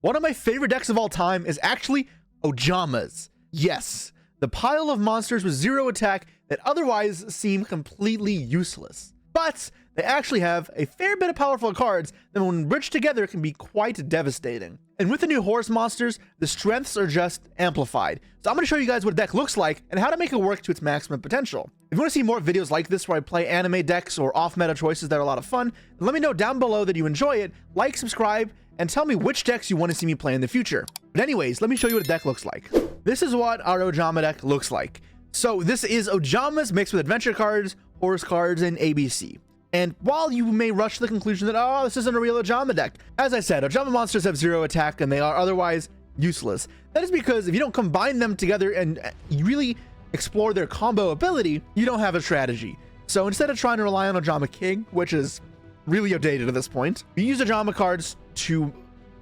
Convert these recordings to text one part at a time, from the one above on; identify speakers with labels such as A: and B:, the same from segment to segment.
A: One of my favorite decks of all time is actually Ojama's. Yes, the pile of monsters with 0 attack that otherwise seem completely useless. But they actually have a fair bit of powerful cards that when bridged together can be quite devastating. And with the new horse monsters, the strengths are just amplified. So I'm going to show you guys what a deck looks like and how to make it work to its maximum potential. If you want to see more videos like this where I play anime decks or off-meta choices that are a lot of fun, then let me know down below that you enjoy it, like, subscribe, and tell me which decks you want to see me play in the future. But anyways, let me show you what a deck looks like. This is what our Ojama deck looks like. So this is Ojama's mixed with adventure cards, horse cards, and ABC. And while you may rush to the conclusion that, oh, this isn't a real Ojama deck, as I said, Ojama monsters have 0 attack and they are otherwise useless. That is because if you don't combine them together and you really explore their combo ability, you don't have a strategy. So instead of trying to rely on Ojama King, which is really outdated at this point, you use Ojama cards to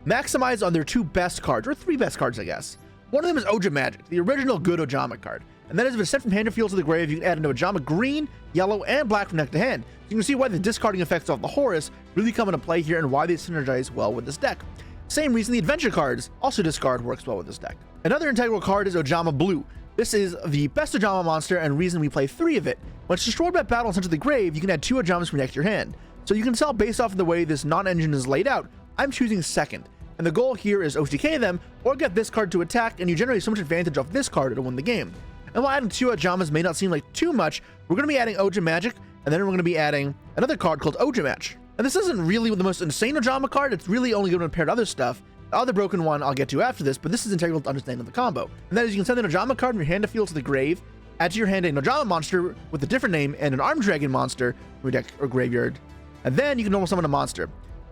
A: maximize on their 2 best cards, or 3 best cards, I guess. One of them is Ojama, the original good Ojama card. And that is if it's sent from hand or field to the grave, you can add an Ojama green, yellow, and black from deck to hand. So you can see why the discarding effects of the Horus really come into play here and why they synergize well with this deck. Same reason the adventure cards also discard works well with this deck. Another integral card is Ojama Blue. This is the best Ojama monster and reason we play 3 of it. When it's destroyed by battle and sent to the grave, you can add 2 Ojamas from deck to your hand. So you can tell based off of the way this non-engine is laid out, I'm choosing second. And the goal here is OTK them or get this card to attack, and you generate so much advantage off this card to win the game. And while adding 2 Ojamas may not seem like too much, we're going to be adding Ojama, and then we're going to be adding another card called Ojama. And this isn't really the most insane Ojama card, it's really only going to pair to other stuff. The other broken one I'll get to after this, but this is integral to understanding the combo. And that is you can send an Ojama card from your hand to field to the grave, add to your hand an Ojama monster with a different name and an Armed Dragon monster from your deck or graveyard, and then you can normal summon a monster.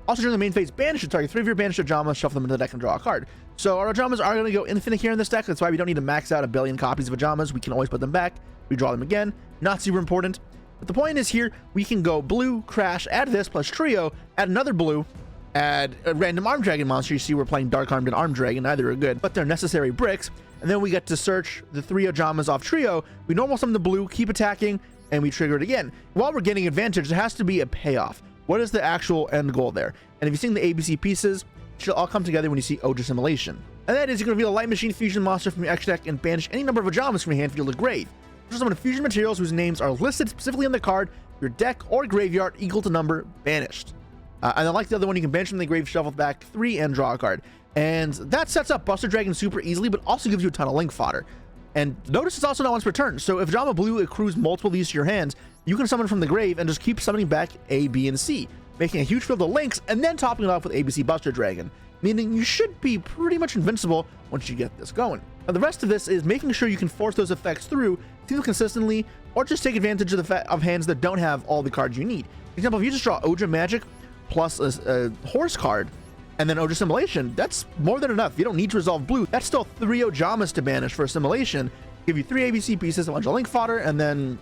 A: Also during the main phase, banish the target 3 of your banished Ojamas, shuffle them into the deck and draw a card. So our Ojamas are going to go infinite here in this deck. That's why we don't need to max out 1 billion copies of Ojamas. We can always put them back, redraw them again. Not super important. But the point is here, we can go blue, crash, add this plus trio, add another blue, add a random Armed Dragon monster. You see we're playing Dark Armed and Armed Dragon. Neither are good, but they're necessary bricks. And then we get to search the 3 Ojamas off trio. We normal summon the blue, keep attacking, and we trigger it again. While we're getting advantage, there has to be a payoff. What is the actual end goal there? And if you've seen the ABC pieces, it should all come together when you see Ojama Assimilation. And that is you can reveal a Light Machine Fusion monster from your extra deck and banish any number of Ojamas from your hand, field, or grave. There's some fusion materials whose names are listed specifically on the card, your deck or graveyard equal to number banished. And unlike the other one, you can banish from the grave, shuffle back 3, and draw a card. And that sets up Buster Dragon super easily, but also gives you a ton of link fodder. And notice it's also not once per turn. So if Ojama Blue accrues multiple of these to your hands, you can summon from the grave and just keep summoning back A, B, and C, making a huge field of links and then topping it off with ABC Buster Dragon, meaning you should be pretty much invincible once you get this going. Now the rest of this is making sure you can force those effects through, see them consistently, or just take advantage of hands that don't have all the cards you need. For example, if you just draw Ojama plus a horse card, and then Ojama Assimilation, that's more than enough. You don't need to resolve blue. That's still 3 Ojamas to banish for Assimilation. Give you 3 ABC pieces, a bunch of link fodder, and then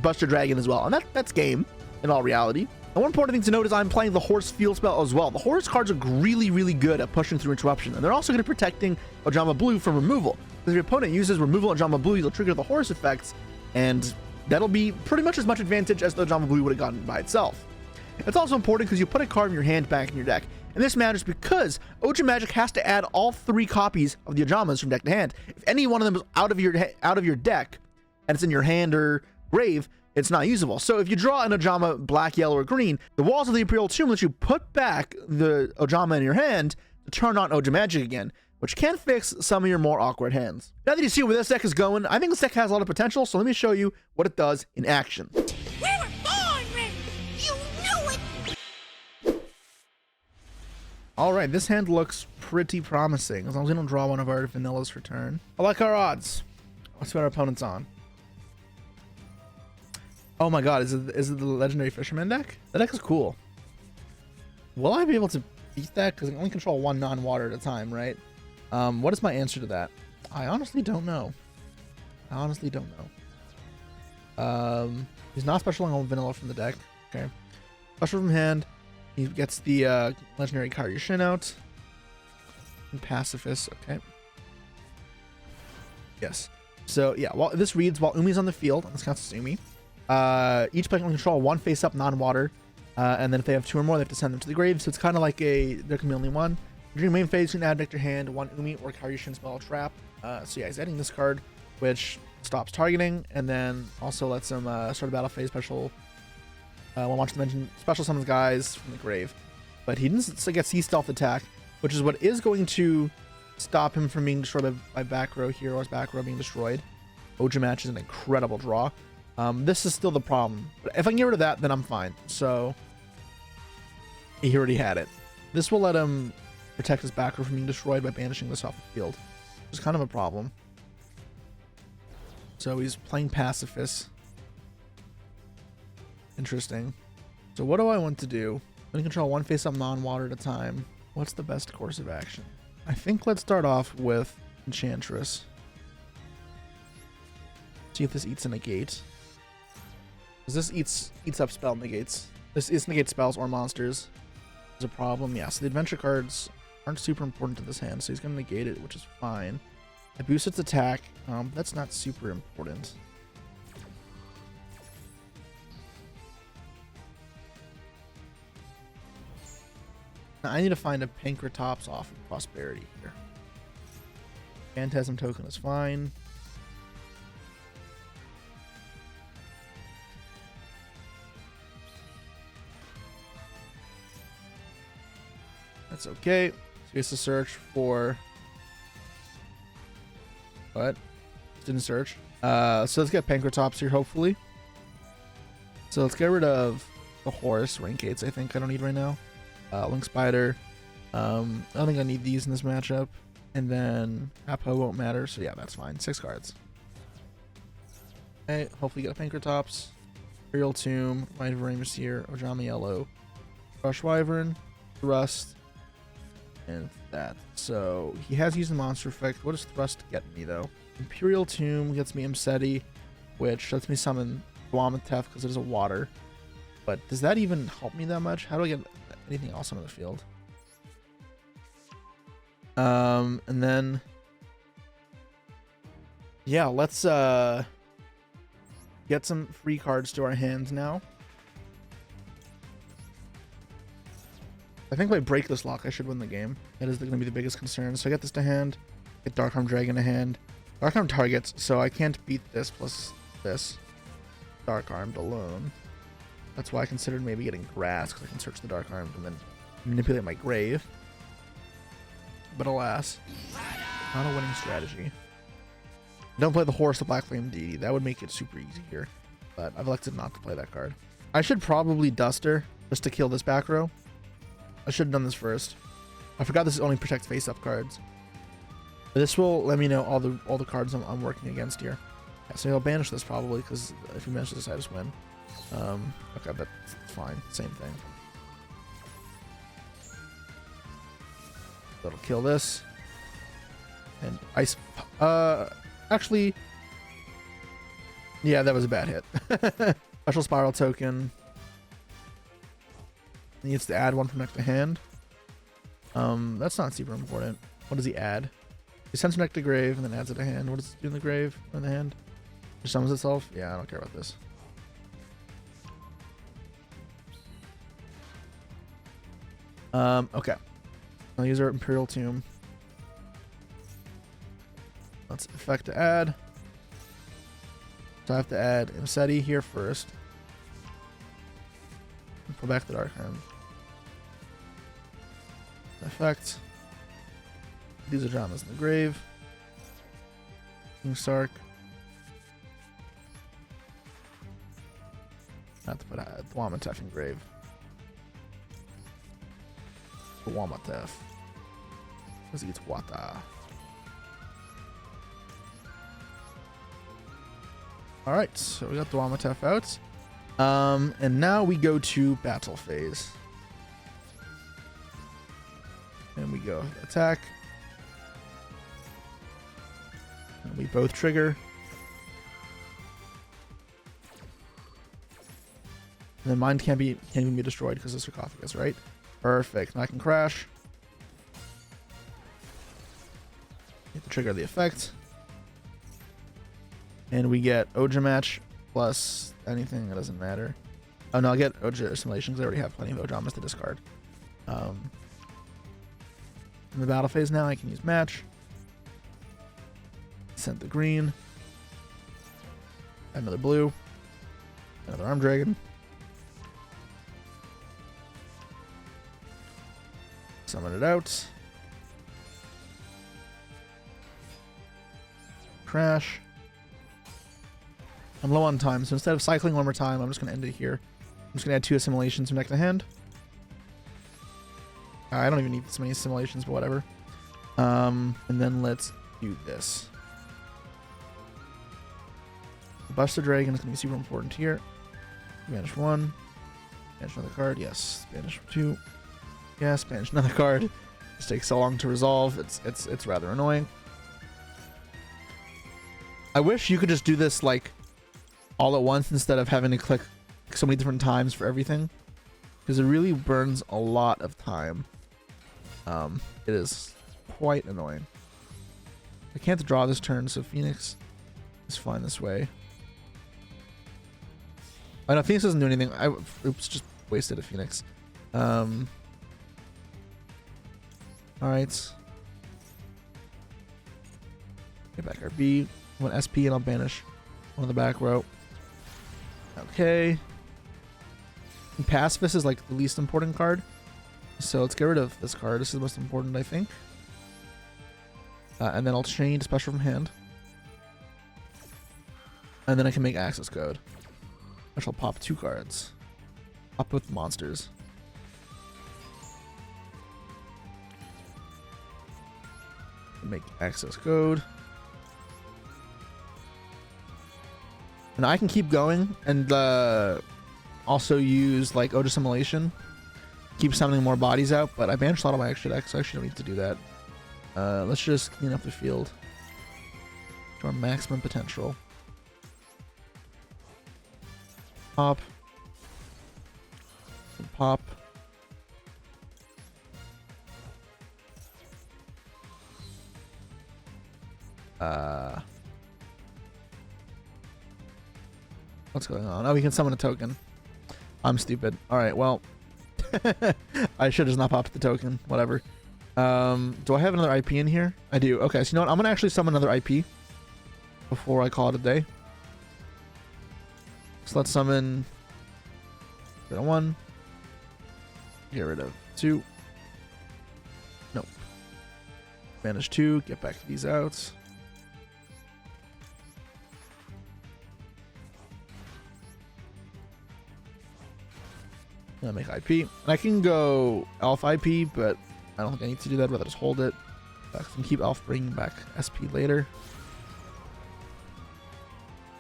A: Buster Dragon as well. And that's game, in all reality. And one important thing to note is I'm playing the Horse field spell as well. The Horse cards are really, really good at pushing through interruption, and they're also good at protecting Ojama Blue from removal. Because if your opponent uses removal Ojama Blue, you'll trigger the Horse effects, and that'll be pretty much as much advantage as the Ojama Blue would have gotten by itself. It's also important because you put a card in your hand back in your deck. And this matters because Ojama has to add all 3 copies of the Ojamas from deck to hand. If any one of them is out of your deck and it's in your hand or grave, it's not usable. So if you draw an Ojama black, yellow, or green, the walls of the Imperial Tomb let you put back the Ojama in your hand to turn on Ojama again, which can fix some of your more awkward hands. Now that you see where this deck is going, I think this deck has a lot of potential, so let me show you what it does in action. All right, this hand looks pretty promising, as long as we don't draw one of our vanillas for turn. I like our odds. Let's see what our opponent's on. Oh my god, is it the Legendary Fisherman deck? That deck is cool. Will I be able to beat that? Because I can only control 1 non-water at a time, right? What is my answer to that? I honestly don't know. He's not special on vanilla from the deck. Okay. Special from hand. He gets the legendary Karyushin out. And Pacifist, okay. Yes. So yeah, well, this reads while Umi's on the field, and this counts as Umi. Each player can control 1 face-up non-water, and then if they have 2 or more, they have to send them to the grave. So it's kind of like there can be only 1. During main phase, you can add deck to your hand 1 Umi or Kairyu spell trap. So yeah, he's adding this card, which stops targeting, and then also lets him start a battle phase special. When watching the mention special summons guys from the grave, but he didn't get sea stealth attack, which is what is going to stop him from being destroyed by back row here, or his back row being destroyed. Ojama is an incredible draw. This is still the problem, but if I can get rid of that, then I'm fine. So he already had it. This will let him protect his back row from being destroyed by banishing this off the field, which is kind of a problem. So he's playing pacifist. Interesting. So what do I want to do? I'm going to control one face-up non-water at a time. What's the best course of action? I think let's start off with Enchantress. See if this eats a negate. Because this eats up spell negates. This negates spells or monsters. Is a problem. Yeah, so the adventure cards aren't super important to this hand, so he's going to negate it, which is fine. I boost its attack. That's not super important. Now I need to find a Pankratops off of Prosperity here. Phantasm token is fine. That's okay. So he has to search for... What? Didn't search. So let's get Pankratops here, hopefully. So let's get rid of the horse. Rain Gates, I think I don't need right now. Link Spider. I don't think I need these in this matchup. And then Apo won't matter, so yeah, that's fine. 6 cards. Okay, hopefully get a Pankratops. Imperial Tomb, Wyvern here, Ojama Yellow, Rush Wyvern, Thrust, and that. So he has used the monster effect. What does Thrust get me though? Imperial Tomb gets me Imseti, which lets me summon Guamatef because it is a water. But does that even help me that much? How do I get anything else on the field? And then yeah, let's get some free cards to our hands now. I think if I break this lock, I should win the game. That is going to be the biggest concern. So I get this to hand, get Darkarm Dragon to hand. Darkarm targets, so I can't beat this plus this. Darkarmed alone. That's why I considered maybe getting Grass, because I can search the Darkarm and then manipulate my grave. But alas, not a winning strategy. Don't play the horse, the Black Flame Deity. That would make it super easy here. But I've elected not to play that card. I should probably Duster just to kill this back row. I should have done this first. I forgot this only protects face-up cards. But this will let me know all the cards I'm working against here. Yeah, so I'll banish this probably, because if he banishes this, I just win. Okay, but it's fine. Same thing. That'll kill this. And ice. Actually, yeah, that was a bad hit. Special Spiral token. He needs to add one from next to hand. That's not super important. What does he add? He sends from next to grave and then adds it to hand. What does it do in the grave or in the hand? It summons itself? Yeah, I don't care about this. Okay. I'll use our Imperial Tomb. Let's effect to add. So I have to add Imseti here first. And pull back the Darkarm. Effect. These are Ojamas in the grave. King Stark. I have to put Guamatef in grave. Guamatef. Because he gets Wata. Alright, so we got Guamatef out. And now we go to battle phase. And we go attack. And we both trigger. And then mine can't even be destroyed because of sarcophagus, right? Perfect. Now I can crash. Hit the trigger of the effect. And we get Ojama match plus anything that doesn't matter. Oh no, I'll get Ojama assimilation because I already have plenty of Ojamas to discard. in the battle phase now. I can use match. Send the green. Another blue. Another arm dragon. Summon it out. Crash. I'm low on time, so instead of cycling one more time, I'm just going to end it here. I'm just going to add 2 assimilations from deck to hand. I don't even need so many assimilations, but whatever. And then let's do this. Buster Dragon is going to be super important here. Banish 1. Banish another card. Yes. Banish 2. Yes. Banish another card. This takes so long to resolve. It's rather annoying. I wish you could just do this like all at once instead of having to click so many different times for everything, because it really burns a lot of time. It is quite annoying. I can't draw this turn, so Phoenix is fine this way. I know Phoenix doesn't do anything. Oops, just wasted a Phoenix. All right. Get back our B. One SP and I'll banish one on the back row. Okay. And Pacifist is like the least important card. So let's get rid of this card. This is the most important, I think. And then I'll change special from hand. And then I can make access code. I shall pop 2 cards. Up with monsters. Make access code. And I can keep going and also use like Ojama Assimilation. Keep summoning more bodies out, but I banished a lot of my extra decks, so I actually don't need to do that. Let's just clean up the field to our maximum potential. Pop. And pop. What's going on? Oh, we can summon a token. I'm stupid. Alright, well. I should have just not popped the token. Whatever. Do I have another IP in here? I do. Okay, so you know what? I'm going to actually summon another IP before I call it a day. So let's summon... Get rid of 1. Get rid of 2. Nope. Banish 2. Get back these out. I'll make IP. And I can go Elf IP, but I don't think I need to do that. I'd rather just hold it. I can keep Elf, bringing back SP later.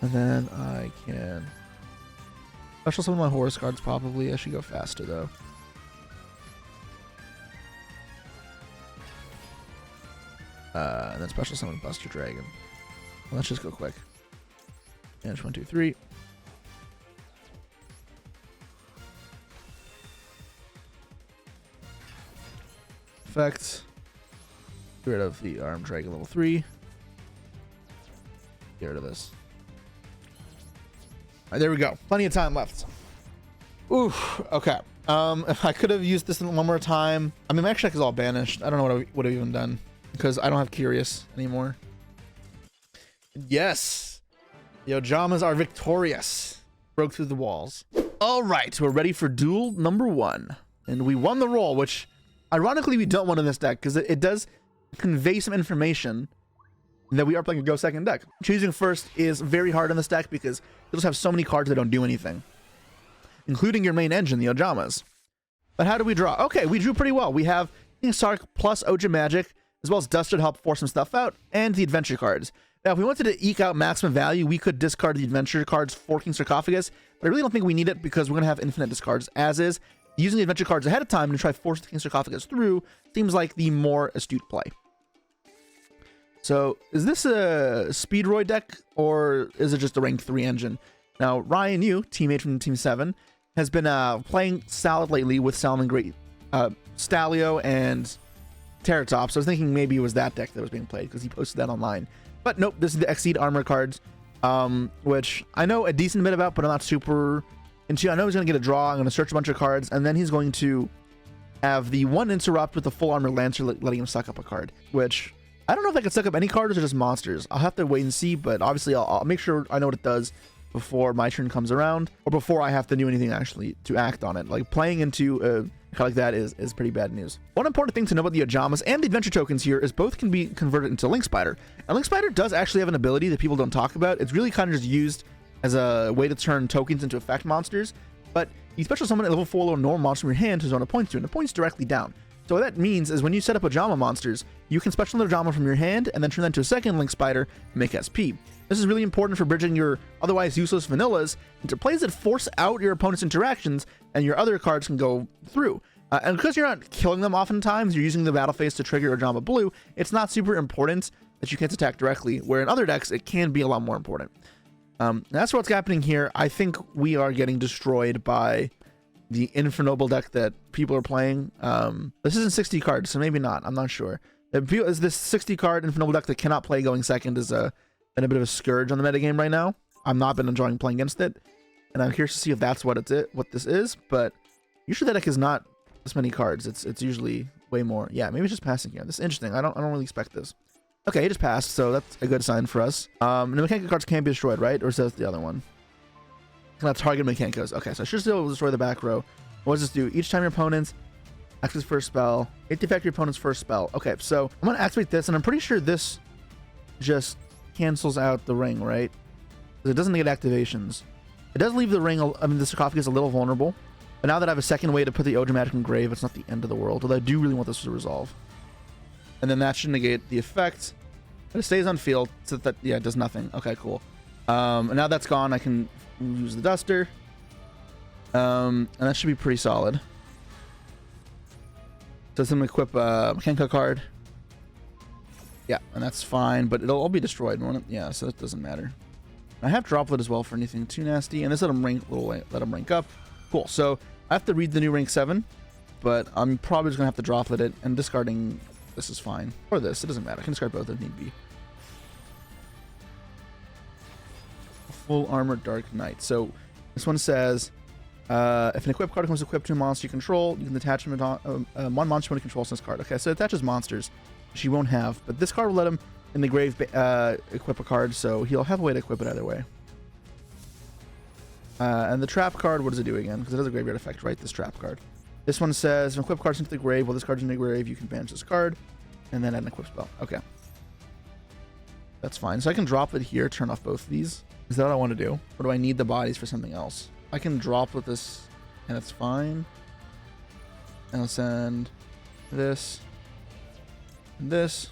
A: And then I can special summon my horse cards probably. I should go faster though. And then special summon Buster Dragon. Let's just go quick. Manage 1, 2, 3. Effect. Get rid of the Arm Dragon level 3. Get rid of this. Alright, there we go. Plenty of time left. Oof. Okay. If I could have used this one more time. I mean, my extra deck is all banished. I don't know what I would have even done because I don't have Curious anymore. Yes. The Ojamas are victorious. Broke through the walls. All right. We're ready for duel number 1. And we won the roll, which ironically we don't want in this deck because it does convey some information that we are playing a go second deck. Choosing first is very hard in this deck because you just have so many cards that don't do anything, including your main engine, the Ojamas. But how do we draw? Okay, we drew pretty well. We have King Sark plus Ojama Magic, as well as Duster to help force some stuff out, and the adventure cards. Now, if we wanted to eke out maximum value, we could discard the adventure cards for King Sarcophagus, but I really don't think we need it because we're going to have infinite discards as is. Using the adventure cards ahead of time to try to force the King Sarcophagus through seems like the more astute play. So, is this a Speedroid deck, or is it just a rank 3 engine? Now, Ryan Yu, teammate from Team 7, has been playing Salad lately with Salmon Great, Stalio and Terratop, so I was thinking maybe it was that deck that was being played, because he posted that online. But nope, this is the Exceed Armor cards, which I know a decent bit about, but I'm not super into. I know he's going to get a draw, I'm going to search a bunch of cards, and then he's going to have the one interrupt with the full armor Lancer letting him suck up a card, which I don't know if I can suck up any cards or just monsters. I'll have to wait and see, but obviously I'll make sure I know what it does before my turn comes around, or before I have to do anything actually to act on it. Like playing into a card like that is pretty bad news. One important thing to know about the Ojamas and the adventure tokens here is both can be converted into Link Spider. And Link Spider does actually have an ability that people don't talk about. It's really kind of just used as a way to turn tokens into effect monsters, but you special summon a level 4 normal monster from your hand to zone a point to, and it points directly down. So what that means is when you set up Ojama monsters, you can special Ojama from your hand and then turn that into a second Link Spider and make SP. This is really important for bridging your otherwise useless vanillas into plays that force out your opponent's interactions and your other cards can go through. And because you're not killing them oftentimes, you're using the battle phase to trigger Ojama Blue, it's not super important that you can't attack directly, where in other decks, it can be a lot more important. That's what's happening here. I think we are getting destroyed by the Infernoble deck that people are playing. This isn't 60 cards, so maybe not. I'm not sure. Is this 60 card Infernoble deck that cannot play going second is been a bit of a scourge on the metagame right now. I've not been enjoying playing against it, and I'm curious to see if that's what this is. But usually that deck is not this many cards. It's usually way more. Yeah, maybe it's just passing here. This is interesting. I don't really expect this. Okay, it just passed, so that's a good sign for us. The mechanical cards can't be destroyed, right? Or is that the other one? Cannot target mechanicos. Okay, so I should still destroy the back row. What does this do? Each time your opponent activates first spell, it affects your opponent's first spell. Okay, so I'm gonna activate this, and I'm pretty sure this just cancels out the ring, right? It doesn't get activations. It does leave the ring, I mean, the sarcophagus a little vulnerable. But now that I have a second way to put the Ojama in grave, it's not the end of the world. Although I do really want this to resolve. And then that should negate the effect. But it stays on field, so that, yeah, it does nothing. Okay, cool. And now that's gone, I can use the Duster. And that should be pretty solid. So it's gonna equip a Mechanical card. Yeah, and that's fine, but it'll all be destroyed, won't it? Yeah, so it doesn't matter. I have Droplet as well for anything too nasty, and this let him rank up. Cool. So I have to read the new rank 7, but I'm probably just gonna have to Droplet it, and discarding this is fine. Or this, it doesn't matter. I can discard both if need be. Full Armor Dark Knight. So this one says, if an equipped card comes equipped to a monster you control, you can attach him one monster you control to this card. Okay, so it attaches monsters, which he won't have, but this card will let him in the grave equip a card, so he'll have a way to equip it either way. And the trap card, what does it do again? Because it has a graveyard effect, right? This trap card. This one says, if an equipped card's into the grave, while this card's in the grave, you can banish this card, and then add an equip spell. Okay. That's fine. So I can drop it here, turn off both of these. Is that what I want to do? Or do I need the bodies for something else? I can drop with this, and it's fine. And I'll send this, and this.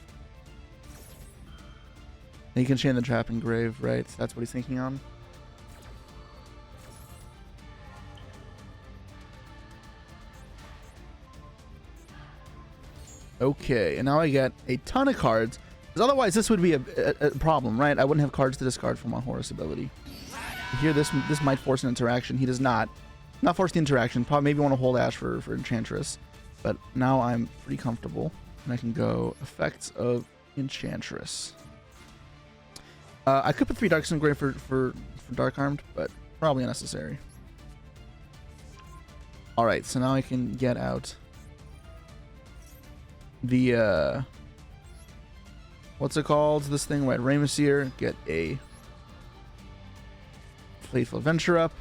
A: And you can chain the trap and grave, right? That's what he's thinking on. Okay, and now I get a ton of cards. Because otherwise this would be a problem, right? I wouldn't have cards to discard from my Horus ability. Here, this might force an interaction. He does not. Not force the interaction. Probably maybe want to hold Ash for Enchantress. But now I'm pretty comfortable. And I can go effects of Enchantress. I could put 3 Darks in grave for Dark Armed, but probably unnecessary. Alright, so now I can get out the what's it called? This thing, right? Raymessier, get a Playful Adventure up.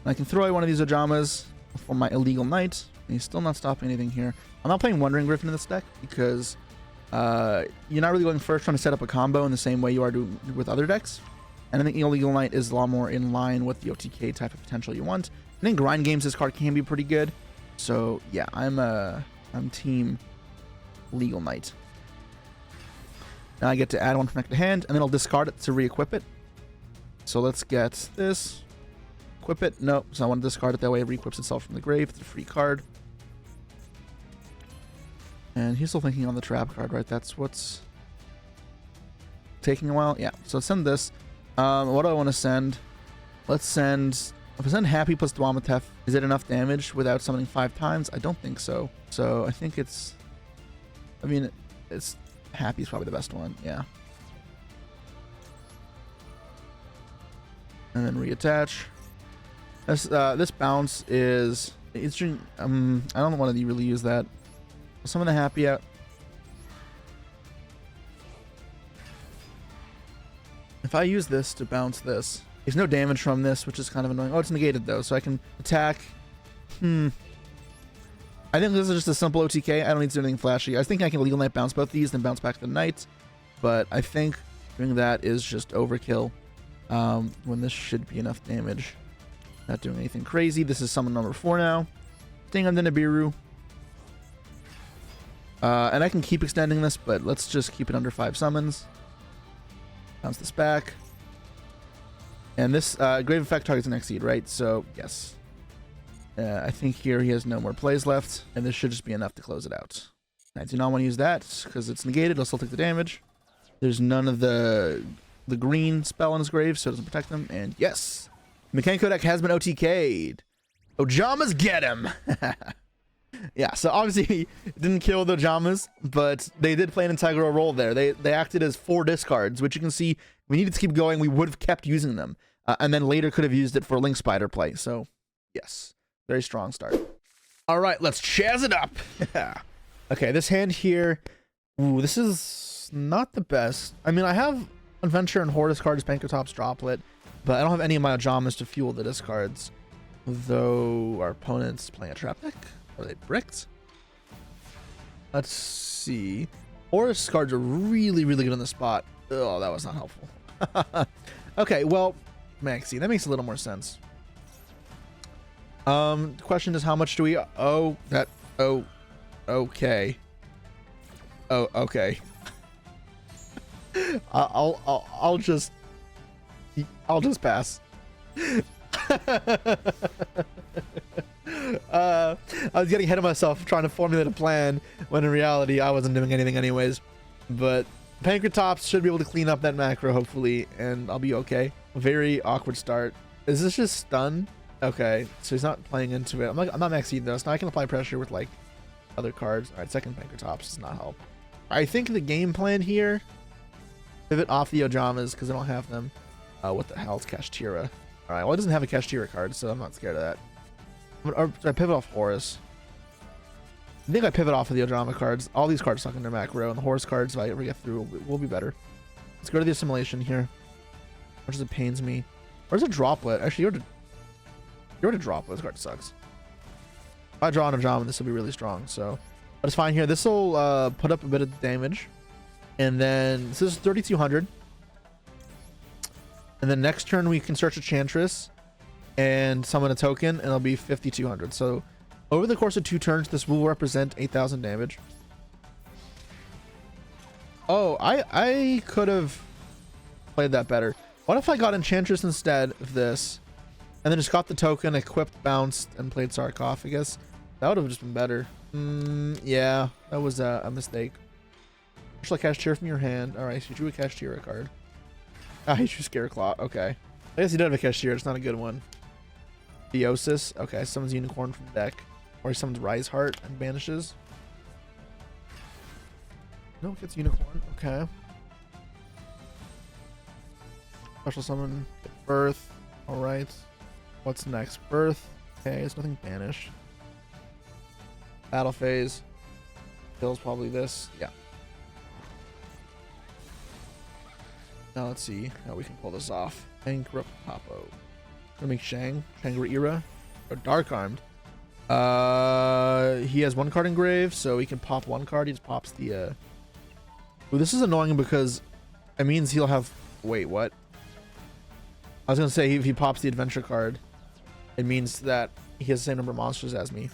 A: And I can throw away one of these Ojamas for my Illegal Knight. And he's still not stopping anything here. I'm not playing Wandering Griffin in this deck because you're not really going first trying to set up a combo in the same way you are doing with other decks. And I think Illegal Knight is a lot more in line with the OTK type of potential you want. And in grind games, this card can be pretty good. So yeah, I'm team Legal Knight. Now I get to add one from deck to hand, and then I'll discard it to re-equip it. So let's get this. Equip it. Nope. So I want to discard it. That way it re-equips itself from the grave. It's a free card. And he's still thinking on the trap card, right? That's what's taking a while. Yeah. So send this. What do I want to send? Let's send... If I send Happy plus Dwamatef, is it enough damage without summoning 5 times? I don't think so. So I think it's... I mean, it's... Happy is probably the best one. Yeah. And then reattach. This bounce is It's I don't want to really use that. Summon the happy out. If I use this to bounce this, there's no damage from this, which is kind of annoying. Oh, it's negated though, so I can attack. I think this is just a simple OTK. I don't need to do anything flashy. I think I can Legal Knight bounce both these, then bounce back the Knight. But I think doing that is just overkill. When this should be enough damage. Not doing anything crazy. This is summon number 4 now. Staying on the Nibiru. And I can keep extending this, but let's just keep it under 5 summons. Bounce this back. And this Grave Effect targets an Exceed, right? So, yes. I think here he has no more plays left, and this should just be enough to close it out. I do not want to use that, because it's negated. I'll still take the damage. There's none of the green spell on his grave, so it doesn't protect him. And yes! Mechanical deck has been OTK'd. Ojamas get him! Yeah, so obviously it didn't kill the Ojamas, but they did play an integral role there. They acted as 4 discards, which you can see we needed to keep going. We would have kept using them, and then later could have used it for Link Spider play. So, yes, very strong start. All right, let's chaz it up. Okay, this hand here. Ooh, this is not the best. I mean, I have Adventure and Horus cards, Bankertops, Droplet, but I don't have any of my Ojamas to fuel the discards. Though our opponent's playing a trap deck. Are they bricked? Let's see. Horus cards are really, really good on the spot. Oh, that was not helpful. Okay, well, Maxi, that makes a little more sense. The question is, how much do we? Oh, that. Oh, okay. Oh, okay. I'll just pass. I was getting ahead of myself trying to formulate a plan when in reality I wasn't doing anything anyways. But Pankratops should be able to clean up that macro hopefully, and I'll be okay. Very awkward start. Is this just stun? Okay, so he's not playing into it. I'm not maxing though, so now I can apply pressure with like other cards. All right, second Pankratops does not help. I think the game plan here, pivot off the Ojamas because I don't have them. What the hell is Kashtira? All right, well it doesn't have a Kashtira card, so I'm not scared of that. Or I pivot off Horus. I think I pivot off of the Ojama cards. All these cards suck in their macro, and the Horus cards, if I ever get through, will be better. Let's go to the assimilation here. Much as it pains me. Where's a Droplet? Actually, you're to Droplet. This card sucks. If I draw an Ojama, this will be really strong. So, but it's fine here. This will put up a bit of damage, and then this is 3,200. And then next turn we can search a Chantress and summon a token, and it'll be 5,200. So over the course of 2 turns, this will represent 8,000 damage. Oh, I could have played that better. What if I got Enchantress instead of this, and then just got the token, equipped, bounced, and played Sarcophagus? That would have just been better. Yeah, that was a mistake. Just like Kashtira from your hand. All right, so you drew a Kashtira card. Ah, he drew Scareclaw. Okay, I guess he did have a Kashtira. It's not a good one. Theosis. Okay, summons Unicorn from the deck. Or he summons Rise Heart and banishes. No, it gets Unicorn. Okay. Special summon. Birth. Alright. What's next? Birth. Okay, there's nothing banished. Battle phase. Kills probably this. Yeah. Now let's see how we can pull this off. Bankrupt Papo. Gonna make Shangri Era, or Dark Armed. He has 1 card engraved, so he can pop 1 card. He just pops the. Ooh, this is annoying because it means he'll have. Wait, what? I was gonna say if he pops the adventure card, it means that he has the same number of monsters as me.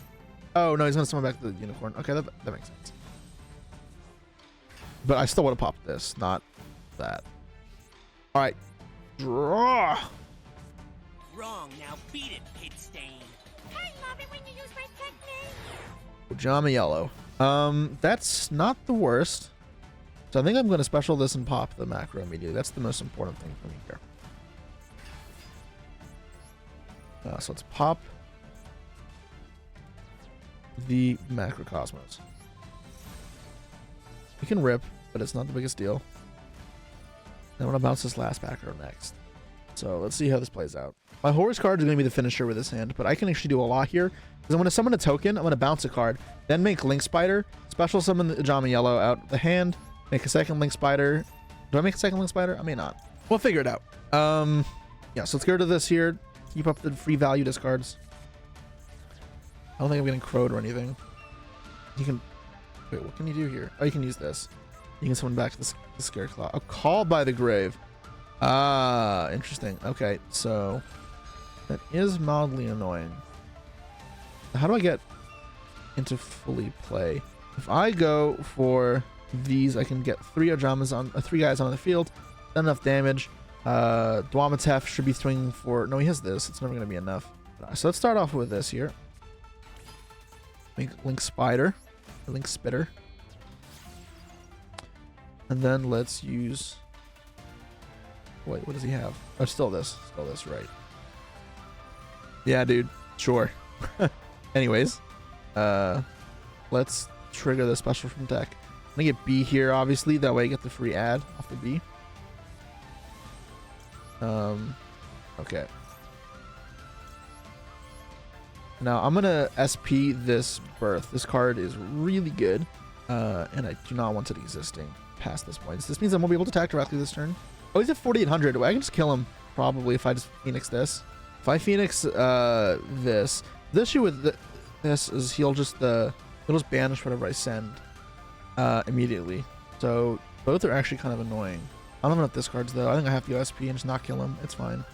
A: Oh no, he's gonna summon back the unicorn. Okay, that makes sense. But I still want to pop this, not that. All right, draw.
B: Wrong, now beat it, pit stain.
C: I love it when you use my technique.
A: Ojama yellow. That's not the worst. So I think I'm going to special this and pop the macro immediately. That's the most important thing for me here. So let's pop the Macrocosmos. We can rip, but it's not the biggest deal. Then I'm going to bounce this last macro next. So let's see how this plays out. My horse card is going to be the finisher with this hand, but I can actually do a lot here. Because I'm going to summon a token, I'm going to bounce a card, then make Link Spider, special summon the Ojama Yellow out the hand, make a second Link Spider. Do I make a second Link Spider? I may not. We'll figure it out. Yeah, so let's get rid of this here. Keep up the free value discards. I don't think I'm getting crowed or anything. You can... Wait, what can you do here? Oh, you can use this. You can summon back the Scareclaw. A Call by the Grave. Ah, interesting. Okay, so... That is mildly annoying. How do I get into fully play? If I go for these, I can get 3 Ojamas on 3 guys on the field. Not enough damage. Dwamatef should be swinging for... No, he has this. It's never going to be enough. So let's start off with this here. Make Link Spider. Or Link Spitter. And then let's use... Wait, what does he have? Oh, still this. Still this, right. Yeah, dude. Sure. Anyways. Let's trigger the special from deck. I'm gonna get B here, obviously. That way I get the free ad off the B. Okay. Now I'm gonna SP this Birth. This card is really good, and I do not want it existing past this point. So this means I won't be able to attack directly this turn. Oh, he's at 4,800. I can just kill him probably if I just Phoenix this. If I Phoenix this, the issue with this is he'll just banish whatever I send immediately. So both are actually kind of annoying. I don't know what this card's though. I think I have to go SP and just not kill him. It's fine.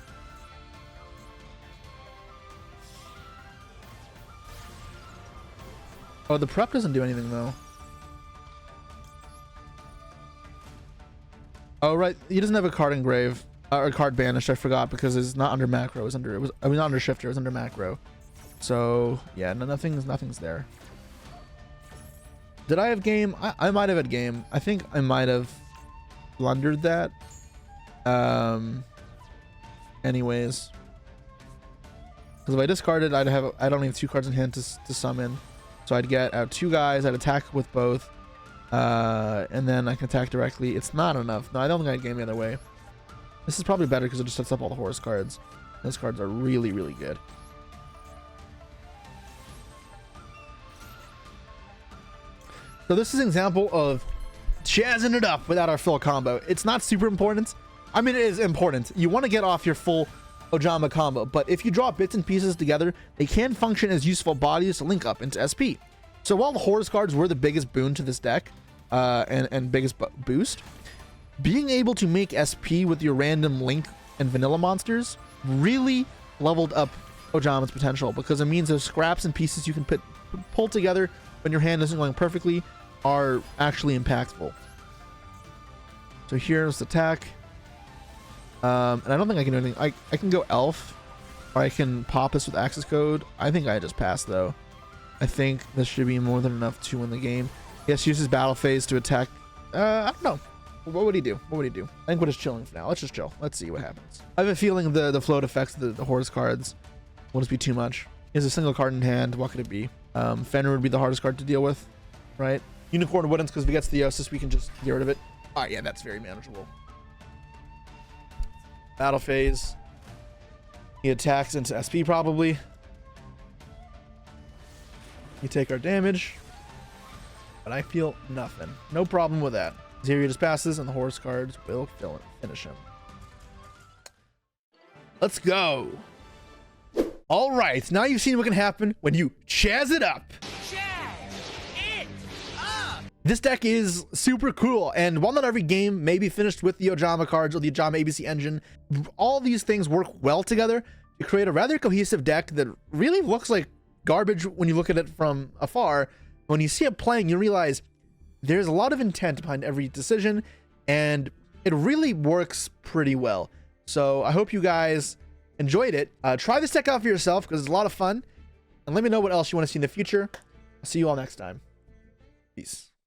A: Oh, the prep doesn't do anything though. Oh right, he doesn't have a card engrave or a card banished. I forgot because it's not under macro. Not under shifter. It was under macro. So yeah, no, nothing's there. Did I have game? I might have had game. I think I might have blundered that. Anyways, because if I discarded, I'd only have 2 cards in hand to summon, so I'd get out 2 guys. I'd attack with both, and then I can attack directly. It's not enough. No, I don't think I'd game the other way. This is probably better because it just sets up all the horse cards. Those cards are really, really good. So this is an example of chazzing it up without our full combo. It's not super important. I mean, it is important. You want to get off your full Ojama combo, but if you draw bits and pieces together, they can function as useful bodies to link up into SP. So while the horse cards were the biggest boon to this deck, and biggest boost, being able to make SP with your random Link and vanilla monsters really leveled up Ojama's potential, because it means those scraps and pieces you can pull together when your hand isn't going perfectly are actually impactful. So here's the attack. And I don't think I can do anything. I can go Elf, or I can pop this with access code. I think I just passed though. I think this should be more than enough to win the game. Yes, use his battle phase to attack. I don't know. What would he do? What would he do? I think we're just chilling for now. Let's just chill. Let's see what happens. I have a feeling the float effects of the horse cards will just be too much. He has a single card in hand. What could it be? Fenrir would be the hardest card to deal with, right? Unicorn wouldn't, because if we get Theosis, we can just get rid of it. All right, yeah, that's very manageable. Battle phase. He attacks into SP probably. You take our damage, but I feel nothing. No problem with that. Zero just passes, and the horse cards will finish him. Let's go. All right, now you've seen what can happen when you chazz it up.
B: Chazz it up!
A: This deck is super cool, and while not every game may be finished with the Ojama cards or the Ojama ABC engine, all these things work well together to create a rather cohesive deck that really looks like garbage when you look at it from afar. When you see it playing, you realize there's a lot of intent behind every decision, and it really works pretty well. So I hope you guys enjoyed it. Try this deck out for yourself because it's a lot of fun, and let me know what else you want to see in the future. I'll see you all next time. Peace.